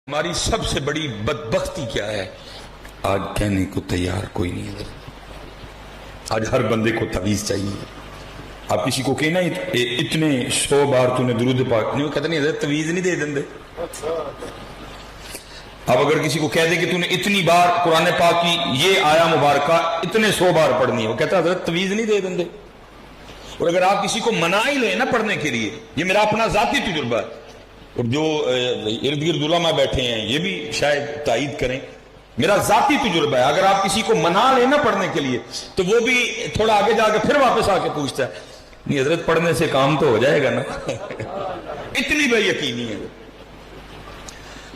ہماری سب سے بڑی بدبختی کیا ہے؟ آج کہنے کو تیار کوئی نہیں ہے. آج ہر بندے کو تعویذ چاہیے. آپ کسی کو کہنا اتنے 100 بار تو نے درود پاک نہیں، وہ کہتے نہیں حضرت تعویذ نہیں دے دیں. اب اگر کسی کو کہہ دے کہ تو نے اتنی بار قرآن پاک کی یہ آیا مبارکہ اتنے 100 بار پڑھنی ہے، وہ کہتا حضرت تعویذ نہیں دے دیں. اور اگر آپ کسی کو منا ہی لیں نا پڑھنے کے لیے، یہ میرا اپنا ذاتی تجربہ ہے، اور جو ارد گرد علماء بیٹھے ہیں یہ بھی شاید تائید کریں، میرا ذاتی تجربہ ہے، اگر آپ کسی کو منا لیں نا پڑھنے کے لیے تو وہ بھی تھوڑا آگے جا کے پھر واپس آ کے پوچھتا ہے نہیں حضرت پڑھنے سے کام تو ہو جائے گا نا. اتنی بے یقینی ہے.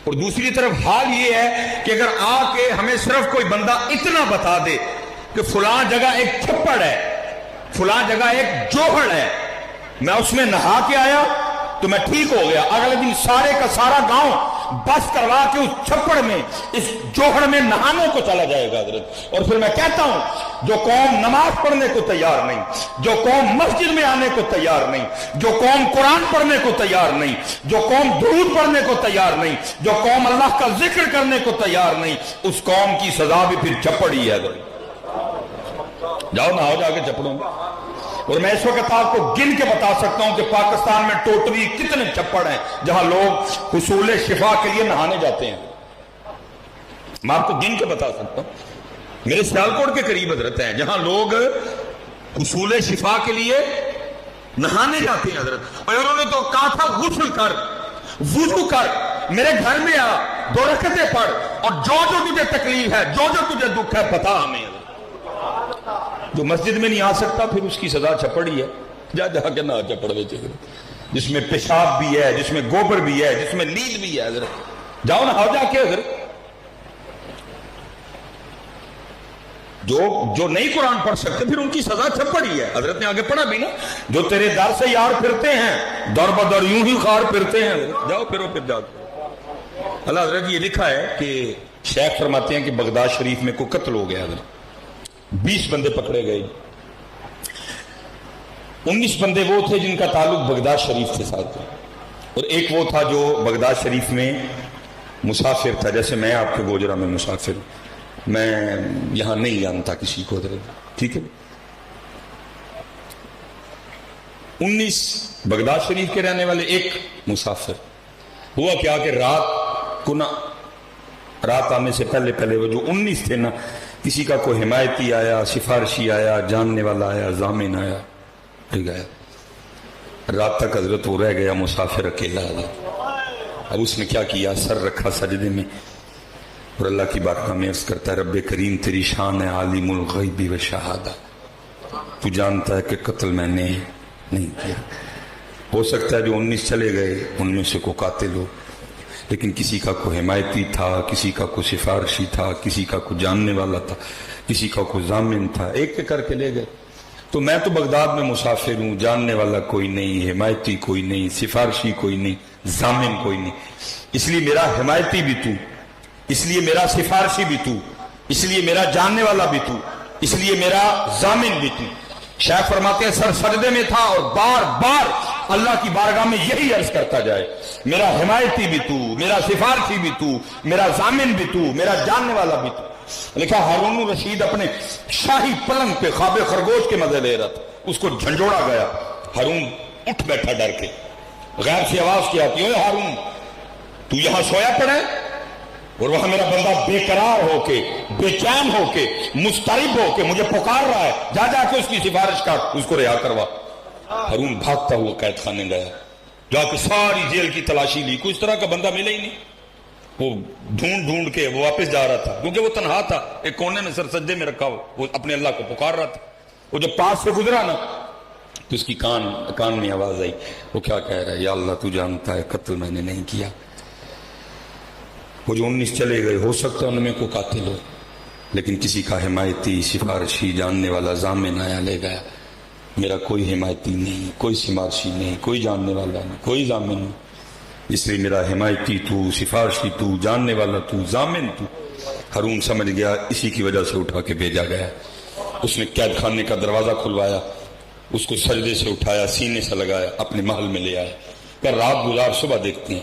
اور دوسری طرف حال یہ ہے کہ اگر آ کے ہمیں صرف کوئی بندہ اتنا بتا دے کہ فلاں جگہ ایک چھپڑ ہے، فلاں جگہ ایک جوہر ہے، میں اس میں نہا کے آیا تو میں ٹھیک ہو گیا، اگلے دن سارے کا سارا گاؤں بس کروا کے اس چھپڑ میں اس جوہر میں نہانے کو چلا جائے گا حضرت. اور پھر میں کہتا ہوں جو قوم نماز پڑھنے کو تیار نہیں، جو قوم مسجد میں آنے کو تیار نہیں، جو قوم قرآن پڑھنے کو تیار نہیں، جو قوم درود پڑھنے کو تیار نہیں، جو قوم اللہ کا ذکر کرنے کو تیار نہیں، اس قوم کی سزا بھی پھر چھپڑ ہی ہے. جاؤ نہاؤ جا کے چھپڑوں. اور میں اس وقت آپ کو گن کے بتا سکتا ہوں کہ پاکستان میں ٹوٹلی کتنے چھپڑ ہیں جہاں لوگ حصول شفا کے لیے نہانے جاتے ہیں. میں آپ کو گن کے بتا سکتا ہوں، میرے سیالکوٹ کے قریب حضرت ہیں جہاں لوگ حصول شفا کے لیے نہانے جاتے ہیں حضرت. اور انہوں نے تو کہا تھا غسل کر، وضو کر، میرے گھر میں آ، 2 رکعتیں پڑھ، اور جو جو تجھے تکلیف ہے، جو جو تجھے دکھ ہے بتا ہمیں. جو مسجد میں نہیں آ سکتا پھر اس کی سزا چھپڑ ہی ہے. جا جا کے نہ چھپڑ بیچے، جس میں پیشاب بھی ہے، جس میں گوبر بھی ہے، جس میں نیل بھی ہے حضرت. جاؤ نہ جا کے حضرت. جو نہیں قرآن پڑھ سکتے پھر ان کی سزا چھپڑ ہی ہے. حضرت نے آگے پڑھا بھی نا، جو تیرے در سے یار پھرتے ہیں در بدر یوں ہی خار پھرتے ہیں. جاؤ پھرو پھر جاؤ. اللہ حضرت یہ لکھا ہے کہ شیخ فرماتے ہیں کہ بغداد شریف میں کوئی قتل ہو گیا حضرت، 20 بندے پکڑے گئے، 19 بندے وہ تھے جن کا تعلق بغداد شریف کے ساتھ تھا، اور ایک وہ تھا جو بغداد شریف میں مسافر تھا. جیسے میں آپ کے گوجرا میں مسافر ہوں، میں یہاں نہیں جانتا کسی کو حضرت، ٹھیک ہے. 19 بغداد شریف کے رہنے والے، ایک مسافر. ہوا کیا کہ رات آنے سے پہلے وہ جو 19 تھے نا، کسی کا کوئی حمایتی آیا، سفارشی آیا، جاننے والا آیا، ضامن آیا، گیا. رات تک حضرت وہ رہ گیا مسافر اکیلا. اب اس نے کیا کیا، سر رکھا سجدے میں اور اللہ کی بارگاہ میں عرض کرتا ہے رب کریم تیری شان ہے عالم الغیب و شہادہ، تو جانتا ہے کہ قتل میں نے نہیں کیا. ہو سکتا ہے جو 19 چلے گئے ان میں سے کوئی قاتل ہو، لیکن کسی کا کوئی حمایتی تھا، کسی کا کوئی سفارشی تھا، کسی کا کوئی جاننے والا تھا، کسی کا کوئی ضامن تھا، ایک کر کے لے گئے. تو میں تو بغداد میں مسافر ہوں، جاننے والا کوئی نہیں، حمایتی کوئی نہیں، سفارشی کوئی نہیں، ضامن کوئی نہیں. اس لیے میرا حمایتی بھی تو، اس لیے میرا سفارشی بھی تو، اس لیے میرا جاننے والا بھی تو، اس لیے میرا ضامن بھی تو. شیخ فرماتے ہیں سر سجدے میں تھا اور بار بار اللہ کی بارگاہ میں یہی عرض کرتا جائے میرا حمایتی بھی تو، میرا سفارشی بھی تو، میرا ضامن بھی تو، میرا جاننے والا بھی تو. لکھا ہارون رشید اپنے شاہی پلنگ پہ خواب خرگوش کے مزے لے رہا تھا، اس کو جھنجھوڑا گیا. ہارون اٹھ بیٹھا ڈر کے، غیر سے آواز کی آتی ہے ہارون تو یہاں سویا پڑا ہے، اور وہاں میرا بندہ بے قرار ہو کے، بے چین ہو کے، مضطرب ہو کے مجھے پکار رہا ہے، جا جا کے اس کی سفارش کر، اس کو رہا کروا. ہارون بھاگتا ہوا قید خانے گیا، جا کے ساری جیل کی تلاشی لی، کوئی اس طرح کا بندہ ملے ہی نہیں. وہ ڈھونڈ کے وہ واپس جا رہا تھا کیونکہ وہ تنہا تھا، ایک کونے میں سر سجدے میں رکھا وہ اپنے اللہ کو پکار رہا تھا. وہ جب پاس سے گزرا نا تو اس کی کان میں آواز آئی. وہ کیا کہہ رہا ہے، یا اللہ تو جانتا ہے قتل میں نے نہیں کیا. وہ جو 19 چلے گئے ہو سکتا ان میں کوئی قاتل ہو، لیکن کسی کا حمایتی، سفارشی، جاننے والا، ضامن آیا لے گیا. میرا کوئی حمایتی نہیں، کوئی سفارشی نہیں، کوئی جاننے والا نہیں، کوئی ضامن نہیں. اس لیے میرا حمایتی تو، سفارشی تو، جاننے والا تو، ضامن تو. ہارون سمجھ گیا اسی کی وجہ سے اٹھا کے بھیجا گیا. اس نے قید خانے کا دروازہ کھلوایا، اس کو سجدے سے اٹھایا، سینے سے لگایا، اپنے محل میں لے آیا. پھر رات گزار صبح دیکھتے ہیں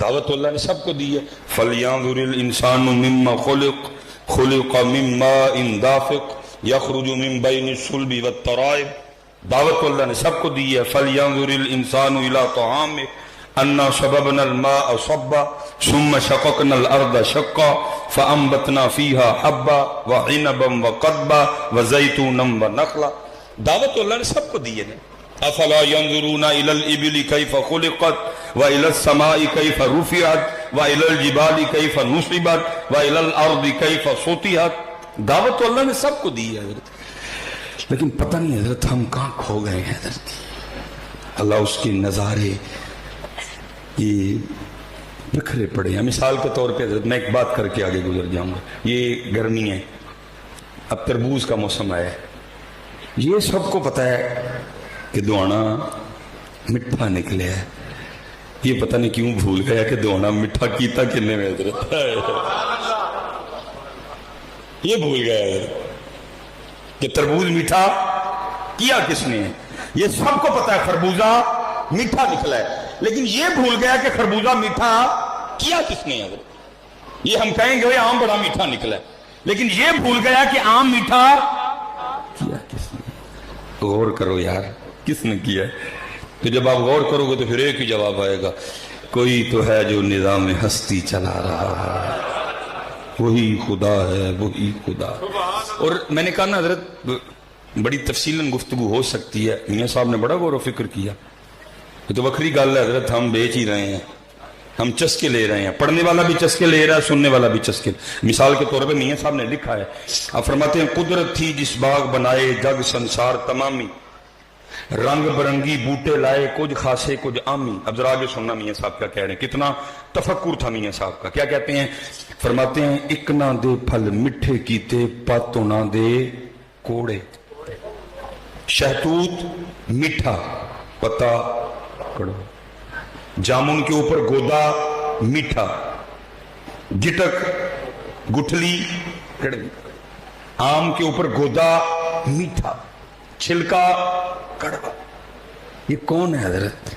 دعوت اللہ نے سب کو دی ہے. فَلْيَنظُرِ الْإِنسَانُ مِمَّا خُلِقَ مِن مَّاءٍ دَافِقٍ يَخْرُجُ مِن بَيْنِ الصُّلْبِ وَالتَّرَائِبِ. دعوت اللہ نے سب کو دی ہے. فَلْيَنظُرِ الْإِنسَانُ إِلَىٰ طَعَامِهِ أَنَّا صَبَبْنَا الْمَاءَ صَبًّا ثُمَّ شَقَقْنَا الْأَرْضَ شَقًّا فَأَنبَتْنَا فِيهَا حَبًّا وَعِنَبًا وَقَضْبًا وَزَيْتُونًا وَنَخْلًا. دعوت اللہ نے سب کو دی ہے. افلا ينظرون الى الابل كيف خلقت والى السماء كيف رفعت والى الجبال كيف نصبت والى الارض كيف سطحت. دعوت اللہ نے سب کو دی ہے حضرت, لیکن پتہ نہیں حضرت ہم کہاں کھو گئے ہیں حضرت. اللہ اس کے نظارے یہ بکھرے پڑے ہیں. مثال کے طور پہ حضرت میں ایک بات کر کے آگے گزر جاؤں گا. یہ گرمی ہے, اب تربوز کا موسم آیا ہے. یہ سب کو پتہ ہے کہ دوانا مٹھا نکلے ہے. یہ پتہ نہیں کیوں بھول گیا کہ دوانا مٹھا کیتا کنے میں حضرت. یہ بھول گیا حضرت کہ تربوز میٹھا کیا کس نے. یہ سب کو پتہ ہے خربوزہ میٹھا نکلا ہے, لیکن یہ بھول گیا کہ خربوزہ میٹھا کیا کس نے حضرت. یہ ہم کہیں گے آم بڑا میٹھا نکلا ہے, لیکن یہ بھول گیا کہ آم میٹھا کیا کس نے. غور کرو یار, کس نے کیا ہے. تو جب آپ غور کرو گے تو پھر ایک ہی جواب آئے گا, کوئی تو ہے جو نظام ہستی چلا رہا ہے, وہی خدا ہے, وہی خدا. اور میں نے کہا نا حضرت بڑی تفصیلاً گفتگو ہو سکتی ہے. میاں صاحب نے بڑا غور و فکر کیا. یہ تو وکری گل ہے حضرت, ہم بیچ ہی رہے ہیں, ہم چسکے لے رہے ہیں. پڑھنے والا بھی چسکے لے رہا ہے, سننے والا بھی چسکے. مثال کے طور پہ میاں صاحب نے لکھا ہے, آپ فرماتے ہیں قدرت تھی جس باغ بنائے جگ سنسار تمامی, رنگ برنگی بوٹے لائے کچھ خاصے کچھ عامی. اب ذرا آگے سننا میاں صاحب کیا کہہ رہے ہیں. کتنا تفکر تھا میاں صاحب کا. کیا کہتے ہیں, فرماتے ہیں ایک نہ دے پھل میٹھے کیتے پتوں نہ دے کوڑے. شہتوت میٹھا پتا کڑوا, جامن کے اوپر گودا میٹھا, گٹک گٹھلی کڑوی. آم کے اوپر گودا میٹھا, چھلکا کڑوا. یہ کون ہے حضرت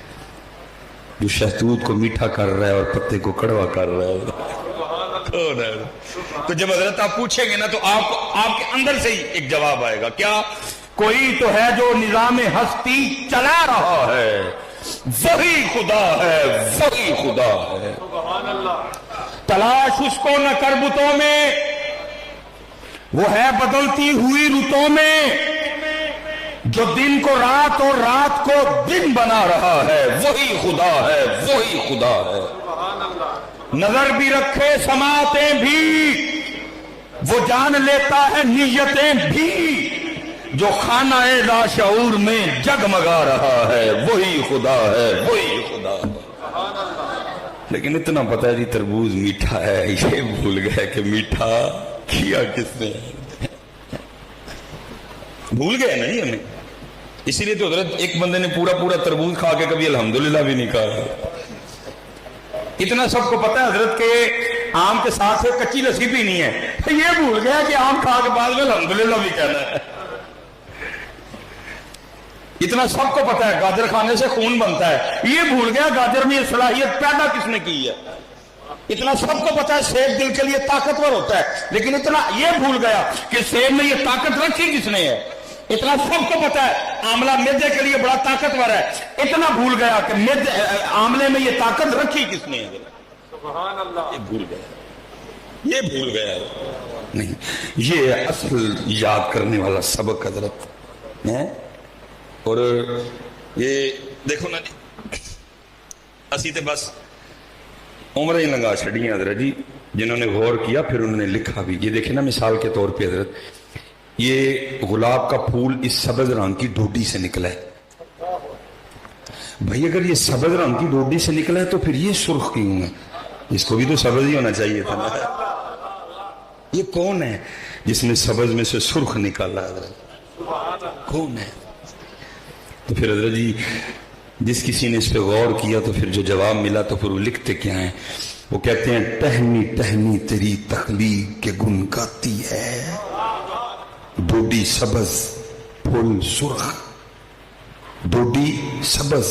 جو شہتوت کو میٹھا کر رہا ہے اور پتے کو کڑوا کر رہا ہے؟ کون ہے؟ تو جب حضرت آپ پوچھیں گے نا تو آپ کے اندر سے ہی ایک جواب آئے گا, کیا کوئی تو ہے جو نظام ہستی چلا رہا ہے, وہی خدا ہے, وہی خدا ہے. تلاش اس کو نہ کر بتوں میں, وہ ہے بدلتی ہوئی رتوں میں, جو دن کو رات اور رات کو دن بنا رہا ہے, وہی خدا ہے, وہی خدا ہے. نظر بھی رکھے سماعتیں بھی, وہ جان لیتا ہے نیتیں بھی, جو خانہ لاشعور میں جگمگا رہا ہے, وہی خدا ہے, وہی خدا ہے. لیکن اتنا پتہ ہے جی تربوز میٹھا ہے, یہ بھول گیا کہ میٹھا کیا کس نے. بھول گئے نا جی ہمیں. اسی لیے تو حضرت ایک بندے نے پورا تربوز کھا کے کبھی الحمدللہ بھی نہیں کہا. اتنا سب کو پتہ ہے حضرت کہ آم کے ساتھ کچی لسی پینی ہے, یہ بھول گیا کہ آم کھا کے بعد میں الحمدللہ بھی کہنا ہے. اتنا سب کو پتہ ہے گاجر کھانے سے خون بنتا ہے, یہ بھول گیا گاجر میں یہ صلاحیت پیدا کس نے کی ہے. اتنا سب کو پتہ ہے سیب دل کے لیے طاقتور ہوتا ہے, لیکن اتنا یہ بھول گیا کہ سیب میں یہ طاقت رکھی کس نے ہے. اتنا سب کو پتہ ہے آملہ معدے کے لیے بڑا طاقتور ہے, اتنا بھول گیا کہ آملے میں یہ طاقت رکھی کس نے ہے. سبحان اللہ. یہ بھول گیا, یہ بھول گیا. نہیں, یہ اصل یاد کرنے والا سبق حضرت ہے. اور یہ دیکھو نا جی, اسی تے بس عمریں ہی لنگا چھڑی ہیں حضرت جی. جنہوں نے غور کیا پھر انہوں نے لکھا بھی. یہ دیکھیں نا مثال کے طور پہ حضرت, یہ گلاب کا پھول اس سبز رنگ کی ڈوڈی سے نکلا ہے. بھائی اگر یہ سبز رنگ کی ڈوڈی سے نکلا ہے تو پھر یہ سرخ کیوں ہے؟ اس کو بھی تو سبز ہی ہونا چاہیے تھا نا. یہ کون ہے جس نے سبز میں سے سرخ نکالا حضرت؟ کون ہے؟ تو پھر حضرت جی جس کسی نے اس پہ غور کیا تو پھر جو جواب ملا تو پھر وہ لکھتے کیا ہیں. وہ کہتے ہیں ٹہنی ٹہنی تیری تخلیق کے گن گاتی ہے, ڈوڈی سبز پھول سرخ, ڈوڈی سبز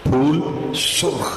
پھول سرخ.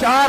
4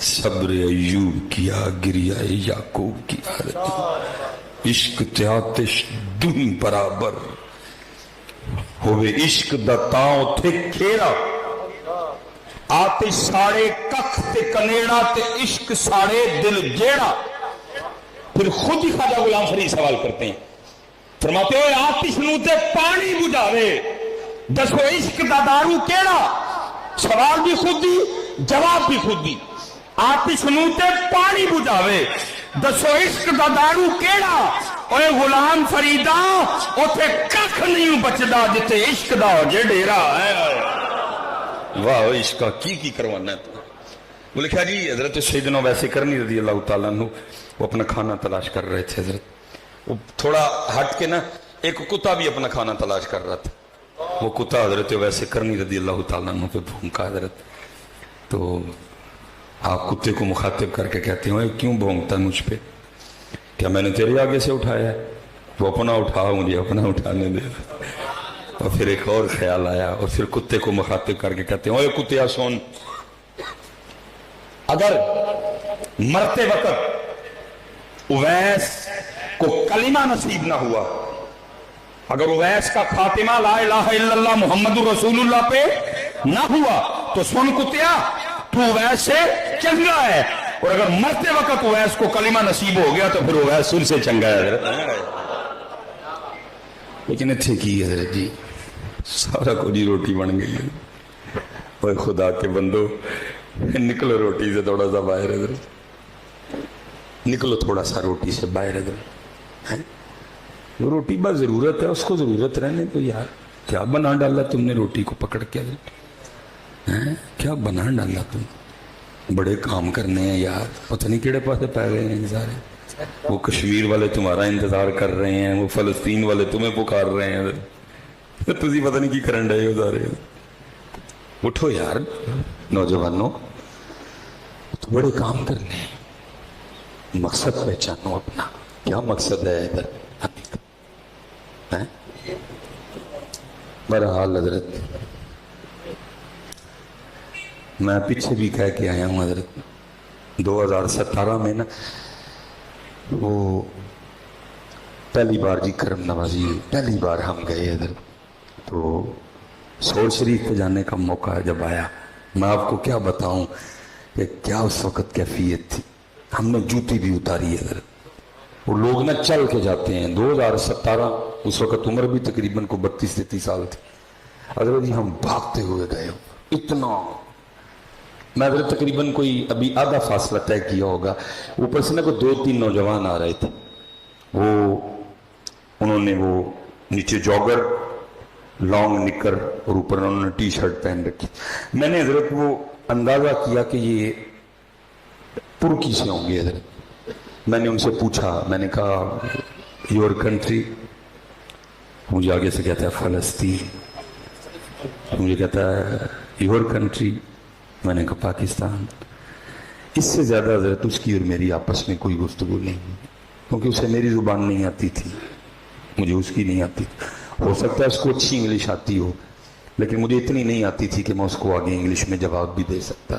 صبر ایوب کیا گریہ یعقوب کی حالت عشق تے آتش دن برابر ہوئے عشق دا تاؤں تھے کھیرا آتش ساڑے ککھ تے کنیڑا تے عشق ساڑے دل جیڑا. پھر خود ہی خواجہ غلام فرید سوال کرتے ہیں فرماتے ہوئے آتش نو تے پانی بجھاوے دسو عشق دا دارو کیڑا. سوال بھی خود ہی جواب بھی خود ہی. آتش نو تے پانی بجھاوے دسو عشق دا دارو کیڑا. اوے غلام فریدا اوتھے ککھ نہیں بچدا جتے عشق دا جے ڈیرا ہے. واہ عشق کا کی کروانا ہے تو. وہ لکھا جی حضرت سیدنا ویسے کرنی رضی اللہ تعالیٰ عنہ وہ اپنا کھانا تلاش کر رہے تھے. حضرت وہ تھوڑا ہٹ کے نا ایک کتا بھی اپنا کھانا تلاش کر رہا تھا. وہ کتا حضرت ویسے کرنی رضی اللہ تعالیٰ عنہ پہ بھونکا. حضرت تو آپ کتے کو مخاطب کر کے کہتے ہیں کیوں بھونکتا ہے مجھ پہ؟ کیا میں نے تیرے آگے سے اٹھایا ہے؟ وہ اپنا اٹھا مجھے اپنا اٹھانے دے. اور پھر ایک اور خیال آیا اور پھر کتے کو مخاطب کر کے کہتے ہیں اوے کتیا سون، اگر مرتے وقت اویس کو کلمہ نصیب نہ ہوا، اگر اویس کا خاتمہ لا الہ الا اللہ محمد رسول اللہ پہ نہ ہوا تو سن کتیا تو اویس سے چنگا ہے، اور اگر مرتے وقت اویس کو کلمہ نصیب ہو گیا تو پھر اویس سن سے چنگا ہے. حضرت لیکن اتھے کی حضرت جی سارا کو جی روٹی بن گئی. اوے خدا کے بندو نکلو روٹی سے تھوڑا سا باہر. حضرت نکلو تھوڑا سا روٹی سے باہر. حضرت وہ روٹی بس ضرورت ہے، اس کو ضرورت رہنے تو. یار کیا بنا ڈالا تم نے روٹی کو پکڑ کے؟ کیا بنا ڈالا تم؟ بڑے کام کرنے ہیں یار، پتہ نہیں کیڑے پاسے پہ گئے ہیں سارے. وہ کشمیر والے تمہارا انتظار کر رہے ہیں، وہ فلسطین والے تمہیں پکار رہے ہیں. تسی پتہ نہیں کی کرن ڈے ہو سارے. اٹھو یار نوجوانوں، تو بڑے کام کرنے ہیں. مقصد پہچانو اپنا. کیا مقصد ہے ادھر؟ بہرحال حضرت میں پیچھے بھی کہہ کے آیا ہوں حضرت 2017 میں نا وہ پہلی بار جی کرم نوازی پہلی بار ہم گئے ادھر تو سول شریف پہ جانے کا موقع جب آیا، میں آپ کو کیا بتاؤں کہ کیا اس وقت کیفیت تھی. ہم نے جوتی بھی اتاری ہے ادھر. وہ لوگ نہ چل کے جاتے ہیں. 2017 اس وقت عمر بھی تقریباً کو 32-33 سال تھی. حضرت جی ہم بھاگتے ہوئے گئے. اتنا میں حضرت تقریباً کوئی ابھی آدھا فاصلہ طے کیا ہوگا. اوپر سے نا کوئی 2-3 نوجوان آ رہے تھے. وہ انہوں نے وہ نیچے جاگر لانگ نکر اور اوپر انہوں نے ٹی شرٹ پہن رکھی. میں نے حضرت وہ اندازہ کیا کہ یہ ترکی سے ہوں گے. حضرت میں نے ان سے پوچھا، میں نے کہا یور کنٹری؟ مجھے آگے سے کہتا ہے فلسطین. مجھے کہتا ہے یور کنٹری؟ میں نے کہا پاکستان. اس سے زیادہ حضرت اس کی اور میری آپس میں کوئی گفتگو نہیں ہوئی، کیونکہ اسے میری زبان نہیں آتی تھی، مجھے اس کی نہیں آتی. ہو سکتا ہے اس کو اچھی انگلش آتی ہو، لیکن مجھے اتنی نہیں آتی تھی کہ میں اس کو آگے انگلش میں جواب بھی دے سکتا.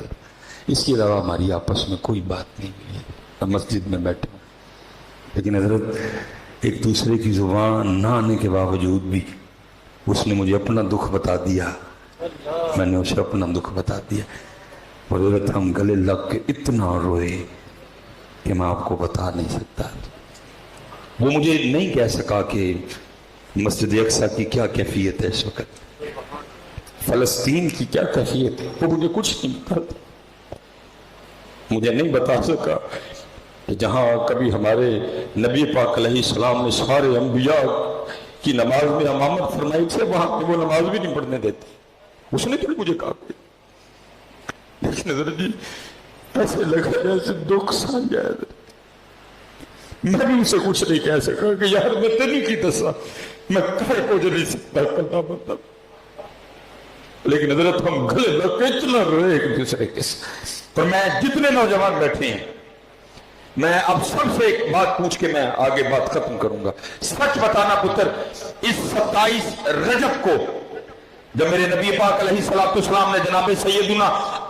اس کے علاوہ ہماری آپس میں کوئی بات نہیں ہوئی. مسجد میں بیٹھے ہوں، لیکن حضرت ایک دوسرے کی زبان نہ آنے کے باوجود بھی اس نے مجھے اپنا دکھ بتا دیا، میں نے اسے اپنا دکھ بتا دیا. اور حضرت ہم گلے لگ کے اتنا روئے کہ میں آپ کو بتا نہیں سکتا. وہ مجھے نہیں کہہ سکا کہ مسجد اقصی کی کیا کیفیت ہے اس وقت، فلسطین کی کیا کیفیت ہے، وہ مجھے کچھ نہیں بتا. مجھے نہیں بتا سکا کہ جہاں کبھی ہمارے نبی پاک علیہ السلام نے سارے انبیاء کی نماز میں امامت فرمائی تھے، وہاں پہ وہ نماز بھی نہیں پڑھنے دیتے. اس نے تو مجھے کہا. لیکن حضرت جی ایسے لگا جیسے دکھ سا جائے. میں بھی اسے کچھ نہیں کہہ سکا کہ یار میں تیری کی دسا، میں کہے کو جو نہیں سکتا کرنا مطلب. لیکن حضرت ہم گلے لگ کے اتنا روئے ایک دوسرے کے ساتھ. اور میں جتنے نوجوان بیٹھے ہیں، میں اب سب سے ایک بات پوچھ کے میں آگے بات ختم کروں گا. سچ بتانا پتر، اس 27 رجب کو جب میرے نبی پاک علیہ السلام نے جناب سیدنا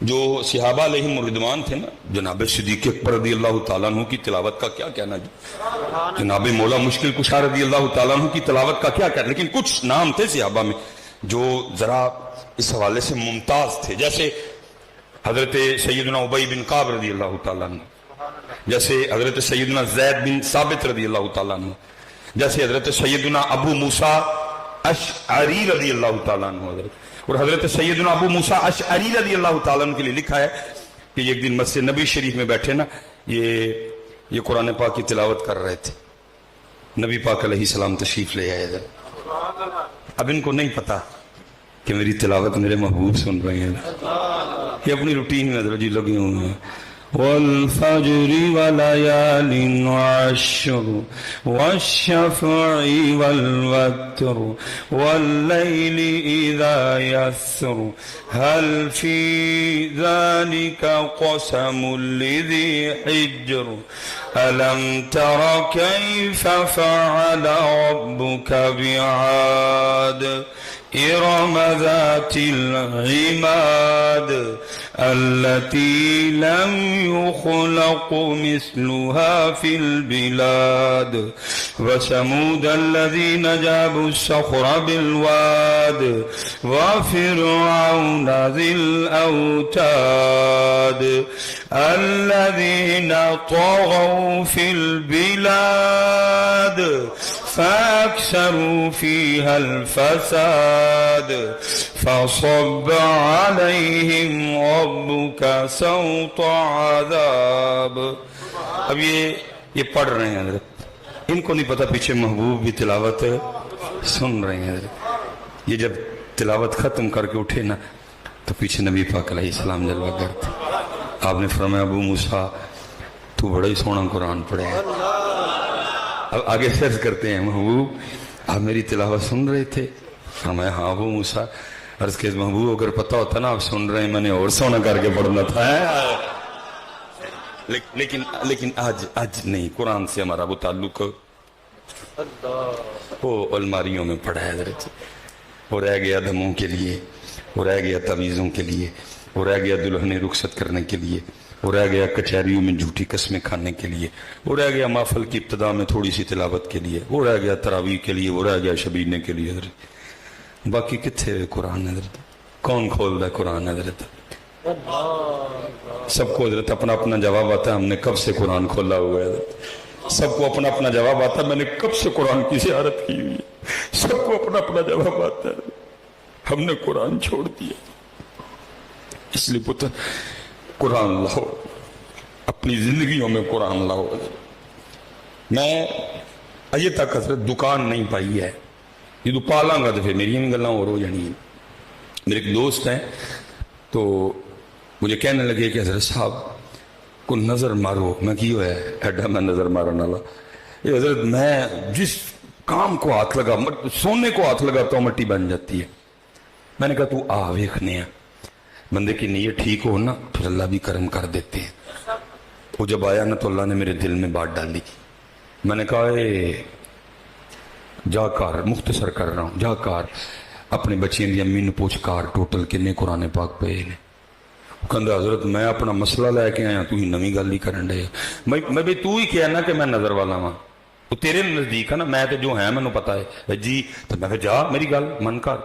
جو صحابہ علیہم الرضوان تھے نا، جناب صدیق اکبر رضی اللہ تعالیٰ عنہ کی تلاوت کا کیا کہنا جی، جناب مولا مشکل کشا رضی اللہ تعالیٰ عنہ کی تلاوت کا کیا کہنا، لیکن کچھ نام تھے صحابہ میں جو ذرا اس حوالے سے ممتاز تھے، جیسے حضرت سیدنا ابی بن کعب رضی اللہ تعالیٰ عنہ، جیسے حضرت سیدنا زید بن ثابت رضی اللہ تعالیٰ عنہ، جیسے حضرت سیدنا ابو موسیٰ اشعری رضی اللہ تعالیٰ عنہ حضرت، اور حضرت سیدنا ابو موسیٰ اشعری رضی اللہ تعالیٰ عنہ کے لیے لکھا ہے کہ ایک دن مسجد نبی شریف میں بیٹھے نا، یہ قرآن پاک کی تلاوت کر رہے تھے، نبی پاک علیہ السلام تشریف لے آئے ادھر، اب ان کو نہیں پتا کہ میری تلاوت میرے محبوب سن رہے ہیں، یہ اپنی روٹین میں جی لگے ہوئے ہیں، والفجر وليال عشر والشفع والوتر والليل إذا يسر هل في ذلك قسم لذي حجر ألم تر كيف فعل ربك بعاد إرم ذات العماد التي لم يخلق مثلها في البلاد وثمود الذين جابوا الصخر بالواد وفرعون ذي الأوتاد الذين طغوا في البلاد فأكثروا فيها الفساد فصب عليهم ربك سوط عذاب. اب یہ پڑھ رہے ہیں حضرت، ان کو نہیں پتا پیچھے محبوب بھی تلاوت سن رہے ہیں حضرت. یہ جب تلاوت ختم کر کے اٹھے نا تو پیچھے نبی پاک علیہ السلام جلوہ کرتے. آپ نے فرمایا ابو موسیٰ تو بڑا ہی سونا قرآن پڑھے ہیں. اب آگے سرچ کرتے ہیں محبوب آپ میری تلاوت سن رہے تھے؟ فرمایا ہاں ابو موسیٰ. عرض کے محبوب اگر پتہ ہوتا نا آپ سن رہے ہیں میں نے اور سونا کر کے پڑھنا تھا. لیکن آج نہیں، قرآن سے ہمارا وہ تعلق وہ الماریوں میں پڑا ہے حضرت، وہ رہ گیا دموں کے لیے، وہ رہ گیا تعویذوں کے لیے، وہ رہ گیا دلہنیں رخصت کرنے کے لیے، وہ رہ گیا کچہریوں میں جھوٹی قسمیں کھانے کے لیے، وہ رہ گیا محفل کی ابتدا میں تھوڑی سی تلاوت کے لیے، وہ رہ گیا تراویح کے لیے، وہ رہ گیا شبینے کے لیے حضرت. باقی کتنے قرآن حضرت؟ کون کھول رہا ہے قرآن حضرت؟ سب کو حضرت اپنا اپنا جواب آتا ہے ہم نے کب سے قرآن کھولا ہوا ہے حضرت. سب کو اپنا اپنا جواب آتا ہے میں نے کب سے قرآن کی زیارت کی ہوئی ہے. سب کو اپنا اپنا جواب آتا ہے ہم نے قرآن چھوڑ دیا. اس لیے پتر قرآن لاؤ، اپنی زندگیوں میں قرآن لاؤ. میں اجے تک حضرت دکان نہیں پائی ہے، یہ تو پالاں گا تو پھر میری بھی گلاں اور ہو جانی ہیں. میرے ایک دوست ہیں تو مجھے کہنے لگے کہ حضرت صاحب کو نظر مارو. میں کیوں ہے ایڈا میں نظر مارن والا؟ یہ حضرت میں جس کام کو ہاتھ لگا، سونے کو ہاتھ لگاتا ہوں مٹی بن جاتی ہے. میں نے کہا تو آ ویکھنے ہیں، بندے کی نیت ٹھیک ہو نا پھر اللہ بھی کرم کر دیتے ہیں. وہ جب آیا نا تو اللہ نے میرے دل میں بات ڈالی. میں نے کہا جا کار، مختصر کر رہا ہوں، جا کار اپنے بچیاں دی امی نے پوچھ کار ٹوٹل کنے قرآن پاک پہ نے. کہندا حضرت میں اپنا مسئلہ لے کے آیا، تو ہی نویں گل ہی کرن ڈے. میں بھی تو ہی کہا نا کہ میں نظر والا ہاں، تو تیرے نزدیک ہے نا، میں تو جو ہے مینوں پتا ہے جی. تو میں جا میری گل من کر،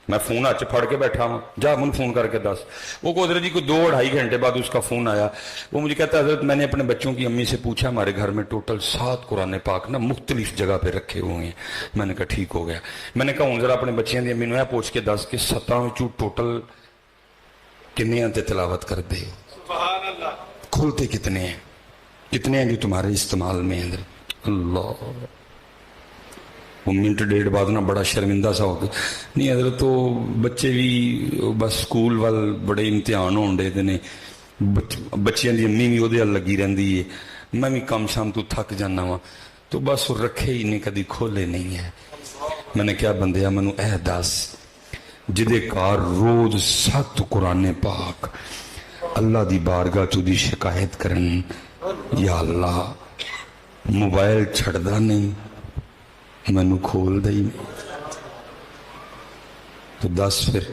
میں فون ہاتھ پھڑ کے بیٹھا ہوں، جا من فون کر کے دس. وہ حضرت جی کوئی 2-2.5 گھنٹے بعد اس کا فون آیا. وہ مجھے کہتا ہے حضرت میں نے اپنے بچوں کی امی سے پوچھا ہمارے گھر میں ٹوٹل 7 قرآن پاک نا مختلف جگہ پہ رکھے ہوئے ہیں. میں نے کہا ٹھیک ہو گیا. میں نے کہا ہوں ذرا اپنے بچیاں دی امی نے پوچھ کے دس کہ 7 ٹوٹل کنیاں تے تلاوت کر دے، کھلتے کتنے ہیں جو تمہارے استعمال میں ہیں. اللہ وہ منٹ ڈیڑھ بعد نا بڑا شرمندہ سا ہو گیا. نہیں حضرت تو بچے بھی بس سکول وال بڑے امتحان ہون ڈے نے، بچیاں دی امی بھی وہ لگی رہندی ہے، میں بھی کم شام تو تھک جانا وا تو بس وہ رکھے ہی نہیں، کدی کھولے نہیں ہے. میں نے کیا بندیا مینو اے دس جدے کار روز 7 قرآن پاک اللہ دی بارگاہ چ دی شکایت کرن، یا اللہ موبائل چھڑدا نہیں مینو کھول دئی نہیں، تو دس پھر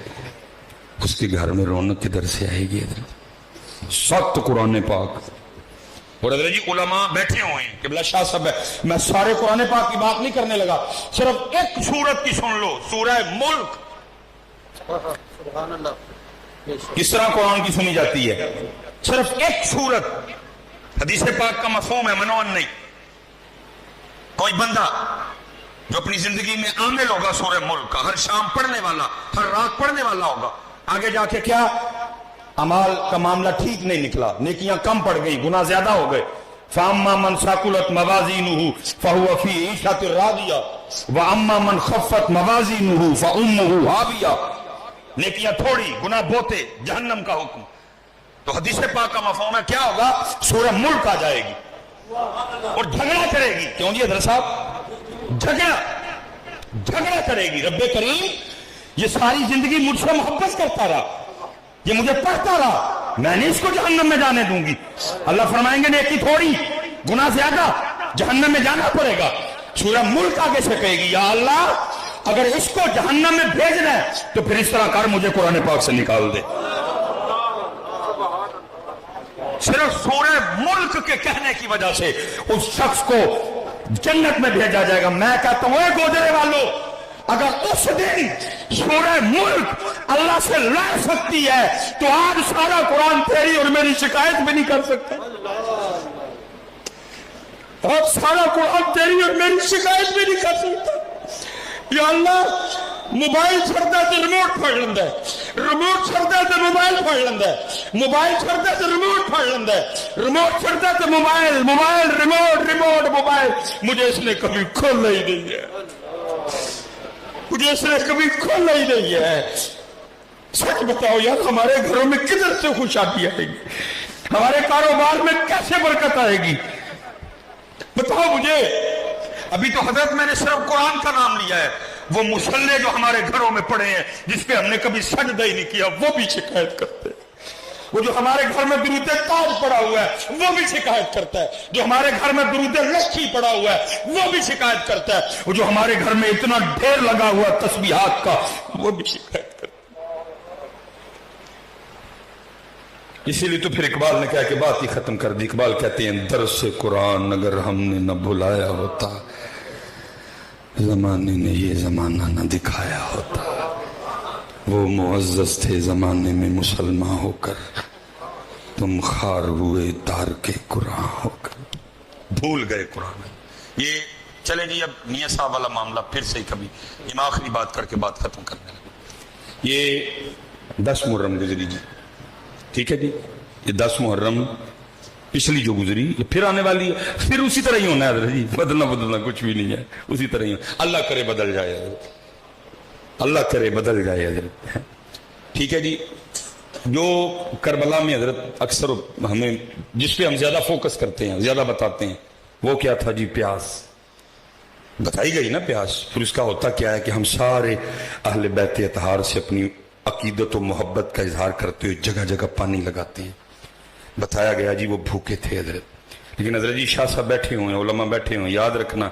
اس کے گھر میں رونق کدھر سے آئے گی حضرت؟ سخت قرآن پاک. اور حضرت جی علماء بیٹھے ہوئے ہیں قبلہ شاہ صاحب ہے، میں سارے قرآن پاک کی بات نہیں کرنے لگا، صرف ایک سورت کی سن لو، سورہ ملک. سبحان اللہ. کس طرح قرآن کی سنی جاتی ہے؟ صرف ایک سورت. حدیث پاک کا مفہوم ہے، منون نہیں. کوئی بندہ جو اپنی زندگی میں عامل ہوگا سورہ ملک کا، ہر شام پڑھنے والا، ہر رات پڑھنے والا ہوگا، آگے جا کے کیا اعمال کا معاملہ ٹھیک نہیں نکلا، نیکیاں کم پڑ گئی، گناہ زیادہ ہو گئے. فَأَمَّا مَنْ ثَقُلَتْ مَوَازِينُهُ فَهُوَ فِي عِيشَةٍ رَاضِيَةٍ وَأَمَّا مَنْ خَفَّتْ مَوَازِينُهُ فَأُمُّهُ هَاوِيَةٌ. نیکیاں تھوڑی، گناہ بہتے، جہنم کا حکم. تو حدیث پاک کا مفہوم ہے کیا ہوگا؟ سورہ ملک آ جائے گی اور جھگڑا کرے گی. کیوں جی حضرت صاحب؟ جھگڑا کرے گی. رب کریم یہ ساری زندگی مجھ سے محبت کرتا رہا، یہ مجھے پڑھتا رہا، میں نہیں اس کو جہنم میں جانے دوں گی. اللہ فرمائیں گے نیکی تھوڑی، گناہ زیادہ، جہنم میں جانا پڑے گا. سورہ ملک آگے سے کہے گی یا اللہ اگر اس کو جہنم میں بھیجنا ہے تو پھر اس طرح کر، مجھے قرآن پاک سے نکال دے. صرف سورہ ملک کے کہنے کی وجہ سے اس شخص کو جنت میں بھیجا جائے گا. میں کہتا ہوں اے گوجرے والوں، اگر اس دن سورہ ملک اللہ سے لڑ سکتی ہے تو آج سارا قرآن تیری اور میری شکایت بھی نہیں کر سکتا. آج سارا قرآن تیری اور میری شکایت بھی نہیں کر سکتا. یا اللہ موبائل چھڑتا ہے تو ریموٹ پھڑ لیندہ ہے، ریموٹ چھڑتا ہے تو موبائل پھڑ لیندہ ہے، موبائل چھڑتا ہے تو ریموٹ پھڑ لیندہ ہے، ریموٹ چھڑتا ہے تو موبائل، موبائل ریموٹ موبائل. مجھے اس نے کبھی کھولا ہی نہیں ہے، مجھے اس نے کبھی کھولا ہی نہیں ہے. سچ بتاؤ یار، ہمارے گھروں میں کدھر سے خوشحالی آئے گی؟ ہمارے کاروبار میں کیسے برکت آئے گی؟ بتاؤ مجھے. ابھی تو حضرت میں نے صرف قرآن کا نام لیا ہے، وہ مصلے جو ہمارے گھروں میں پڑے ہیں جس پہ ہم نے کبھی سجدہ ہی نہیں کیا وہ بھی شکایت کرتے ہیں. وہ جو ہمارے گھر میں درود تاج پڑا ہوا ہے وہ بھی شکایت کرتا ہے. جو ہمارے گھر میں درود لکھی پڑا ہوا ہے وہ بھی شکایت کرتا ہے. وہ جو ہمارے گھر میں اتنا ڈھیر لگا ہوا تسبیحات کا وہ بھی شکایت کرتا ہے. اسی لیے تو پھر اقبال نے کہا کہ بات ہی ختم کر دی. اقبال کہتے ہیں درس قرآن اگر ہم نے نہ بھلایا ہوتا، زمانے نے یہ زمانہ نہ دکھایا ہوتا. وہ معزز تھے زمانے میں مسلمان ہو کر، تم خار ہوئے تار کے قرآن ہو کر. بھول گئے قرآن. یہ چلے جی اب میاں صاحب والا معاملہ پھر سے کبھی، یہ میں آخری بات کر کے بات ختم کرنے لگا. یہ 10 محرم گزری جی، ٹھیک ہے جی، یہ 10 محرم پچھلی جو گزری یہ پھر آنے والی ہے، پھر اسی طرح ہی ہونا ہے حضرت جی. بدلنا کچھ بھی نہیں ہے، اسی طرح ہی. اللہ کرے بدل جائے حضرت، اللہ کرے بدل جائے حضرت. ٹھیک ہے جی. جو کربلا میں حضرت اکثر ہمیں جس پہ ہم زیادہ فوکس کرتے ہیں، زیادہ بتاتے ہیں، وہ کیا تھا جی؟ پیاس. بتائی گئی نا پیاس. پھر اس کا ہوتا کیا ہے کہ ہم سارے اہل بیت اطہار سے اپنی عقیدت و محبت کا اظہار کرتے ہوئے جگہ جگہ پانی لگاتے ہیں. بتایا گیا جی وہ بھوکے تھے حضرت. لیکن حضرت جی شاہ صاحب بیٹھے ہوئے ہیں، علماء بیٹھے ہوئے ہیں، یاد رکھنا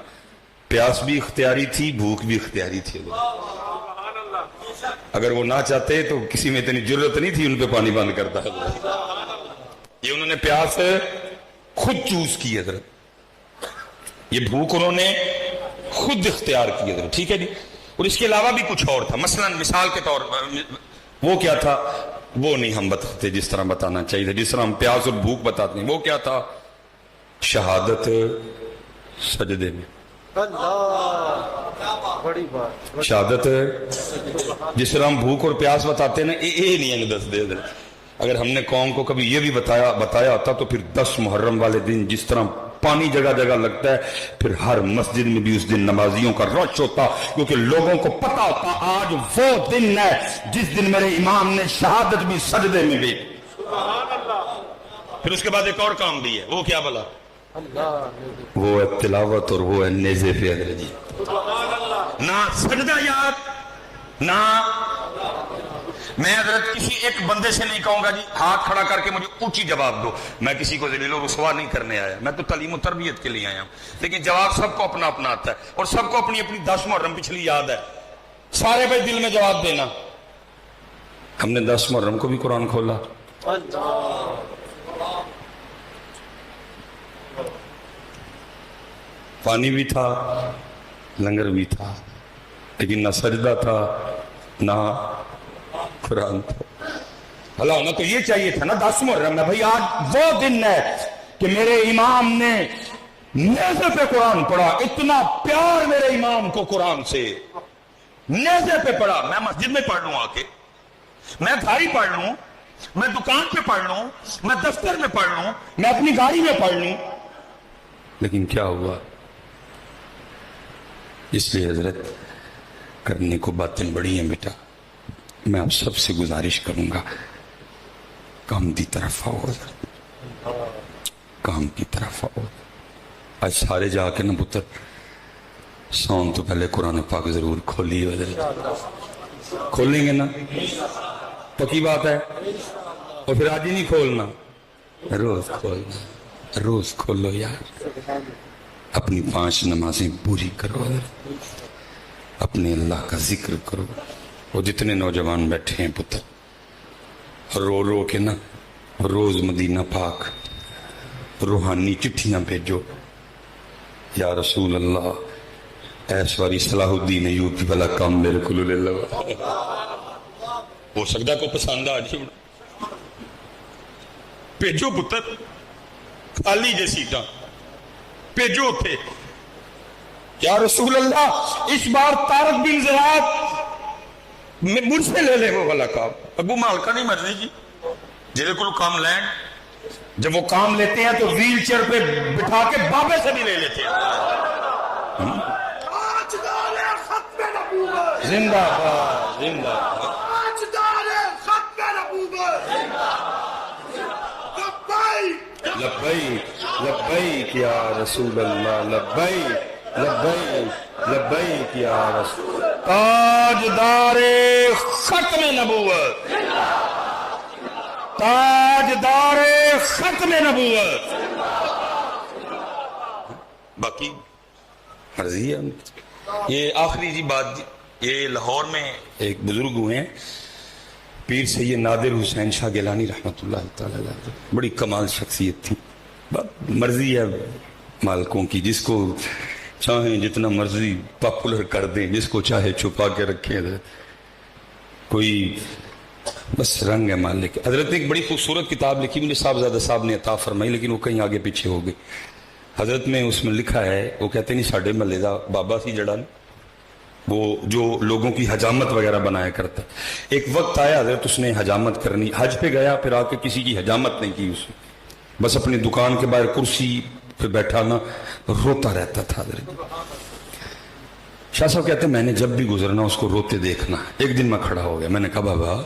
پیاس بھی اختیاری تھی، بھوک بھی اختیاری تھی. اگر وہ نہ چاہتے تو کسی میں اتنی ضرورت نہیں تھی ان پہ پانی بند کرتا حضرت. یہ انہوں نے پیاس خود چوز کی حضرت، یہ بھوک انہوں نے خود اختیار کی حضرت. ٹھیک ہے جی. اور اس کے علاوہ بھی کچھ اور تھا. مثلا مثال کے طور پر وہ کیا تھا وہ نہیں ہم بتاتے جس طرح بتانا چاہیے تھا. جس طرح ہم پیاس اور بھوک بتاتے ہیں وہ کیا تھا؟ شہادت سجدے میں. بڑی بات. شہادت جس طرح ہم بھوک اور پیاس بتاتے ہیں نا، یہ نہیں ہے 10 دے. اگر ہم نے قوم کو کبھی یہ بھی بتایا ہوتا تو پھر 10 محرم والے دن جس طرح پانی جگہ جگہ لگتا ہے پھر ہر مسجد میں بھی اس دن نمازیوں کا رش ہوتا، کیونکہ لوگوں کو پتا ہوتا آج وہ دن ہے جس دن میرے امام نے شہادت بھی سجدے میں بھی. پھر اس کے بعد ایک اور کام بھی ہے، وہ کیا بلا؟ وہ ہے تلاوت اور وہ ہے نیزے پہ حضرت جی. نہ سجدہ یاد نہ. میں حضرت کسی ایک بندے سے نہیں کہوں گا جی ہاتھ کھڑا کر کے مجھے اونچی جواب دو. میں کسی کو ذلیل و رسوا نہیں کرنے آیا، میں تو تعلیم و تربیت کے لیے آیا ہوں. لیکن جواب سب کو اپنا اپنا آتا ہے اور سب کو اپنی اپنی 10 محرم پچھلی یاد ہے. سارے بھائی دل میں جواب دینا. ہم نے 10 محرم کو بھی قرآن کھولا، پانی بھی تھا، لنگر بھی تھا، لیکن نہ سجدہ تھا نہ قرآن تھا۔ اللہ ہونا تو یہ چاہیے تھا نا 10 محرم میں، بھائی آج وہ دن ہے کہ میرے امام نے نیزے پہ قرآن پڑھا، اتنا پیار میرے امام کو قرآن سے، نیزے پہ پڑھا۔ میں مسجد میں پڑھ لوں آ کے، میں گھر ہی پڑھ لوں، میں دکان پہ پڑھ لوں، میں دفتر میں پڑھ لوں، میں اپنی گاڑی میں پڑھ لوں، لیکن کیا ہوا؟ اس لیے حضرت کرنے کو باتیں بڑی ہیں بیٹا، میں آپ سب سے گزارش کروں گا کام کی طرف آؤ حضرت، کام کی طرف آؤ۔ آج سارے جا کے نا پتر سون تو پہلے قرآن پاک ضرور کھولی حضرت، کھولیں گے نا؟ پکی بات ہے، اور پھر آج ہی نہیں کھولنا، روز کھولنا، روز کھولو یار، اپنی 5 نمازیں پوری کرو حضرت، اپنے اللہ کا ذکر کرو۔ وہ جتنے نوجوان بیٹھے ہیں پتر، رو رو کے نا روز مدینہ پاک روحانی چٹھیاں بھیجو، یا رسول اللہ ایسواری صلاح الدین ایوبی والا کام میرے کو لے لو، ہو سکتا کو پسند آ جی، بھیجو پتر، خالی جے سیٹاں بھیجو تھے، یا رسول اللہ اس بار طارق بن زیاد مجھ سے لے لے وہ والا کام۔ ابو مالکہ نہیں مرضی جی، جیسے کوئی کام لین، جب وہ کام لیتے ہیں تو ویل چیئر پہ بٹھا کے بابے سے بھی لے لیتے ہیں۔ زندہ باد، زندہ لبیک لبیک یا رسول اللہ، لبیک لبیک لبیک یا رسول، تاجدار ختم نبوت، تاجدار ختم نبوت۔ باقی مرضی ہے۔ یہ آخری جی بات، یہ لاہور میں ایک بزرگ ہوئے ہیں پیر سید نادر حسین شاہ گیلانی رحمۃ اللہ تعالی علیہ، بڑی کمال شخصیت تھی۔ مرضی ہے مالکوں کی، جس کو چاہیں جتنا مرضی پاپولر کر دیں، جس کو چاہے چھپا کے رکھیں، کوئی بس رنگ ہے مالک۔ حضرت نے ایک بڑی خوبصورت کتاب لکھی، مجھے صاحبزادہ صاحب نے عطا فرمائی، لیکن وہ کہیں آگے پیچھے ہو گئی۔ حضرت نے اس میں لکھا ہے، وہ کہتے نہیں ساڑھے محلے دا بابا سی جڑا وہ جو لوگوں کی حجامت وغیرہ بنایا کرتا، ایک وقت آیا حضرت اس نے حجامت کرنی، حج پہ گیا، پھر آ کے کسی کی حجامت نہیں کی، اس نے بس اپنی دکان کے باہر کرسی پہ بیٹھا نا روتا رہتا تھا حضرت۔ شاہ صاحب کہتے ہیں میں نے جب بھی گزرنا اس کو روتے دیکھنا۔ ایک دن میں کھڑا ہو گیا، میں نے کہا بابا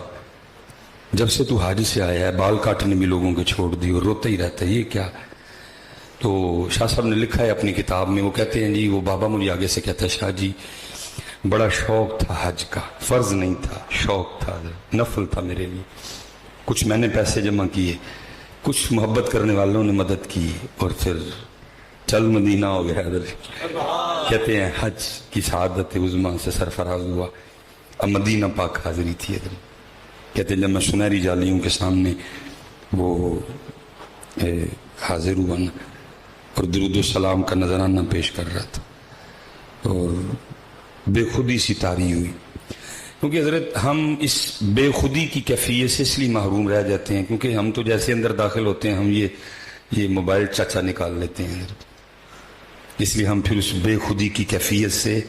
جب سے تو حج سے آیا ہے بال کاٹنے بھی لوگوں کے چھوڑ دی اور روتا ہی رہتا ہے، یہ کیا؟ تو شاہ صاحب نے لکھا ہے اپنی کتاب میں، وہ کہتے ہیں جی وہ بابا مجھے آگے سے کہتا ہے شاہ جی بڑا شوق تھا حج کا، فرض نہیں تھا، شوق تھا، نفل تھا میرے لیے، کچھ میں نے پیسے جمع کیے، کچھ محبت کرنے والوں نے مدد کی، اور پھر چل مدینہ ہو گیا حضرت۔ کہتے ہیں حج کی سعادت عظمیٰ سے سرفراز ہوا، اب مدینہ پاک حاضری تھی حضرت۔ کہتے ہیں جب میں سنہری جالیوں کے سامنے وہ حاضر ہوا نا اور درود و سلام کا نذرانہ پیش کر رہا تھا، اور بے خودی سی طاری ہوئی، کیونکہ حضرت ہم اس بے خودی کی کیفیت سے اس لیے محروم رہ جاتے ہیں کیونکہ ہم تو جیسے اندر داخل ہوتے ہیں ہم یہ موبائل چاچا نکال لیتے ہیں حضرت، اس لیے ہم پھر اس بے خودی کی کیفیت سے،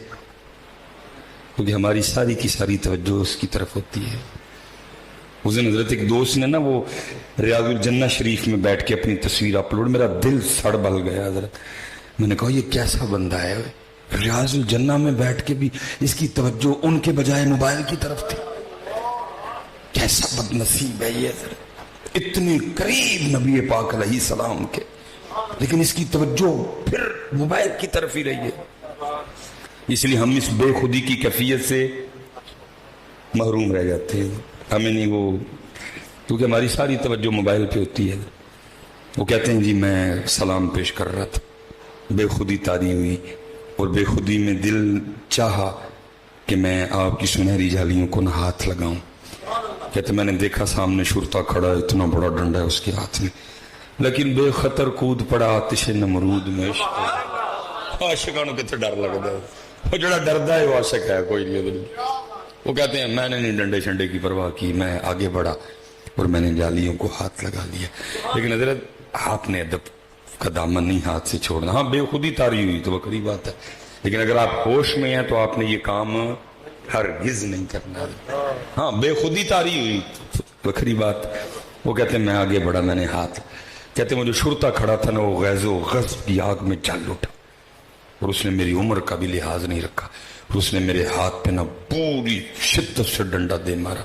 کیونکہ ہماری ساری کی ساری توجہ اس کی طرف ہوتی ہے۔ اس دن حضرت ایک دوست نے نا وہ ریاض الجنہ شریف میں بیٹھ کے اپنی تصویر اپلوڈ، میرا دل سڑ بل گیا حضرت۔ میں نے کہا یہ کیسا بندہ ہے، ریاض الجنہ میں بیٹھ کے بھی اس کی توجہ ان کے بجائے موبائل کی طرف تھی، کیسا بد نصیب ہے یہ حضرت، اتنی قریب نبی پاک علیہ السلام کے، لیکن اس کی توجہ پھر موبائل کی طرف ہی رہی ہے۔ اس لیے ہم اس بے خودی کی کیفیت سے محروم رہ جاتے ہیں، ہمیں نہیں وہ، کیونکہ ہماری ساری توجہ موبائل پہ ہوتی ہے۔ وہ کہتے ہیں جی میں سلام پیش کر رہا تھا، بے خودی طاری ہوئی، اور بے خودی میں دل چاہا کہ میں آپ کی سنہری جالیوں کو نہ ہاتھ لگاؤں، کہتے میں نے دیکھا سامنے شرطا کھڑا ہے، اتنا بڑا ڈنڈا ہے اس کے ہاتھ میں، لیکن بے خطر کود پڑا آتش نمرود میں۔ عاشقانوں کتنے ڈر لگتا ہے، وہ جڑا ڈردا ہے وہ عاشق ہے کوئی نہیں۔ وہ کہتے ہیں میں نے نہیں ڈنڈے شنڈے کی پرواہ کی، میں آگے بڑھا اور میں نے جالیوں کو ہاتھ لگا لیا۔ لیکن حضرت آپ نے ادب کا دامن نہیں ہاتھ سے چھوڑنا۔ ہاں بے خودی طاری ہوئی تو بکری بات ہے، لیکن اگر آپ ہوش میں ہیں تو آپ نے یہ کام ہرگز نہیں کرنا۔ ہاں بے خودی طاری ہوئی بکری بات۔ وہ کہتے ہیں میں آگے بڑھا، میں نے ہاتھ، کہتے ہیں مجھے شرطا کھڑا تھا نا، وہ غیظ و غضب کی آگ میں جل اٹھا اور اس نے میری عمر کا بھی لحاظ نہیں رکھا، اور اس نے میرے ہاتھ پہ نا پوری شدت سے ڈنڈا دے مارا۔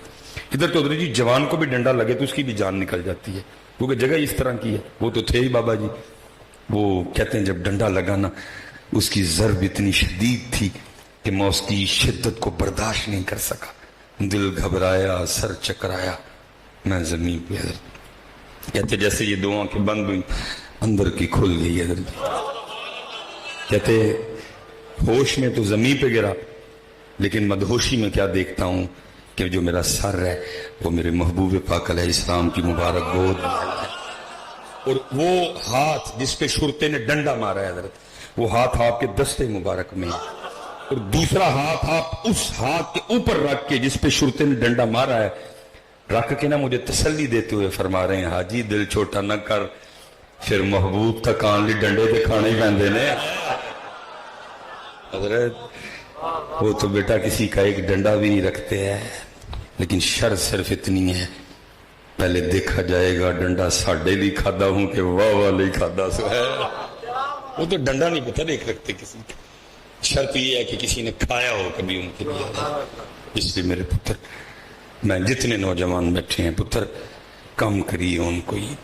ادھر چودھری جی جوان کو بھی ڈنڈا لگے تو اس کی بھی جان نکل جاتی ہے، کیونکہ جگہ اس طرح کی ہے۔ وہ تو تھے ہی بابا جی، وہ کہتے ہیں جب ڈنڈا لگا نا اس کی ضرب اتنی شدید تھی کہ میں اس کی شدت کو برداشت نہیں کر سکا، دل گھبرایا، سر چکرایا، میں زمین پہ حضرت کہتے جیسے یہ دو آنکھیں بند ہوئی اندر کی کھل گئی حضرت۔ کہتے ہوش میں تو زمین پہ گرا، لیکن مدہوشی میں کیا دیکھتا ہوں کہ جو میرا سر ہے وہ میرے محبوب پاک علیہ السلام کی مبارک گود میں ہے، اور وہ ہاتھ جس پہ شرطے نے ڈنڈا مارا ہے حضرت، وہ ہاتھ آپ کے دستے مبارک میں ہے، اور دوسرا ہاتھ آپ اس ہاتھ کے اوپر رکھ کے جس پہ شرطے نے ڈنڈا مارا ہے رکھ کے نا مجھے تسلی دیتے ہوئے فرما رہے ہیں حاجی دل چھوٹا نہ کر، پھر محبوب تک آن لی ڈنڈے دے کھانے ہی بندے نے۔ حضرت وہ تو بیٹا کسی کا ایک ڈنڈا بھی نہیں رکھتے ہیں، لیکن شر صرف اتنی ہے پہلے دیکھا جائے گا ڈنڈا ساڑھے لی کھادا ہوں کہ واہ واہ لی کھادا سو ہے۔ وہ تو ڈنڈا نہیں پتہ دیکھ رکھتے کسی کا، شرط یہ ہے کہ کسی نے کھایا ہو کبھی ان کے لیے۔ اس لیے میرے پتر، میں جتنے نوجوان بیٹھے ہیں پتر کم کریے ان کو، ہی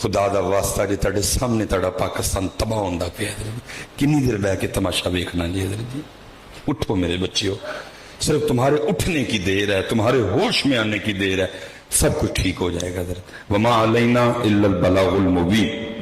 خدا دا واسطہ جی تاڑے سامنے تاڑا پاکستان تباہ ہوندہ پہ حضرت، کنی دیر بہ کے تماشا دیکھنا جی حضرت جی۔ اٹھو میرے بچیو، صرف تمہارے اٹھنے کی دیر ہے، تمہارے ہوش میں آنے کی دیر ہے، سب کچھ ٹھیک ہو جائے گا حضرت۔ وما علینا الا البلاغ المبین۔